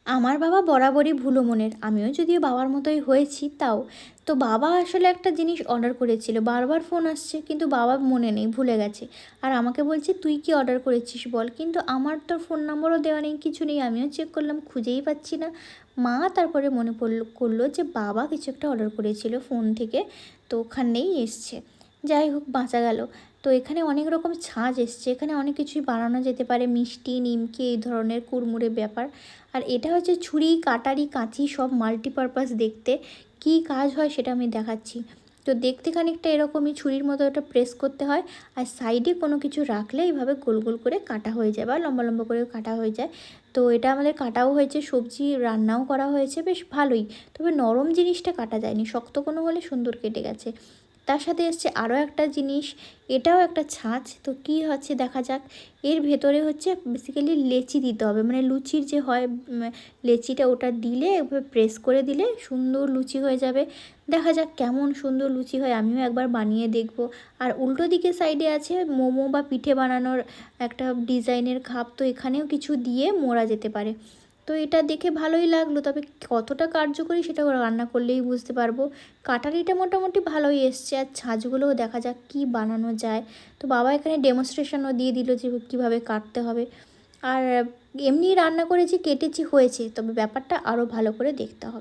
আমার বাবা বরাবরই ভুলো মনের, আমিও যদিও বাবার মতোই হয়েছি তাও। তো বাবা আসলে একটা জিনিস অর্ডার করেছিল, বারবার ফোন আসছে কিন্তু বাবা মনে নেই, ভুলে গেছে। আর আমাকে বলছে তুই কি অর্ডার করেছিস বল, কিন্তু আমার তো ফোন নম্বরও দেওয়া নেই, কিছু নেই। আমিও চেক করলাম, খুঁজেই পাচ্ছি না। মা তারপরে মনে করলো যে বাবা কিছু একটা অর্ডার করেছিল ফোন থেকে, তো ওখানেই এসছে। যাই হোক, বাঁচা গেল। তো এখানে অনেক রকম ছাঁচ এসছে, এখানে অনেক কিছুই বানানো যেতে পারে, মিষ্টি, নিমকি, এই ধরনের কুড়মুড়ে ব্যাপার। আর এটা হচ্ছে ছুরি, কাটারি, কাঁচি, সব মাল্টিপারপাস দেখতে। কি কাজ হয় সেটা আমি দেখাচ্ছি। তো দেখতে খানিকটা এরকমই, ছুরির মতো ওটা প্রেস করতে হয়, আর সাইডে কোনো কিছু রাখলে এইভাবে গোল গোল করে কাটা হয়ে যায় বা লম্বা লম্বা করে কাটা হয়ে যায়। তো এটা আমাদের কাটাও হয়েছে, সবজি রান্নাও করা হয়েছে, বেশ ভালোই। তবে নরম জিনিসটা কাটা যায়নি, শক্ত কোনো হলে সুন্দর কেটে গেছে। তার সাথে এসছে আরও একটা জিনিস, এটাও একটা ছাঁচ। তো কী হচ্ছে দেখা যাক। এর ভেতরে হচ্ছে বেসিক্যালি লেচি দিতে হবে, মানে লুচির যে হয় লেচিটা, ওটা দিলে এভাবে প্রেস করে দিলে সুন্দর লুচি হয়ে যাবে। দেখা যাক কেমন সুন্দর লুচি হয়, আমিও একবার বানিয়ে দেখব। আর উল্টো দিকে সাইডে আছে মোমো বা পিঠে বানানোর একটা ডিজাইনের খাপ, তো এখানেও কিছু দিয়ে মোড়া যেতে পারে। তো এটা দেখে ভালোই লাগলো, তবে কতটা কার্যকরী সেটা রান্না করলেই বুঝতে পারবো। কাটারিটা মোটামুটি ভালোই এসছে, আর ছাঁচগুলোও দেখা যাক কি বানানো যায়। তো বাবা এখানে ডেমনস্ট্রেশনও দিয়ে দিল যে কীভাবে কাটতে হবে। আর এমনি রান্না করেছি, কেটেছি, হয়েছে, তবে ব্যাপারটা আরও ভালো করে দেখতে হবে।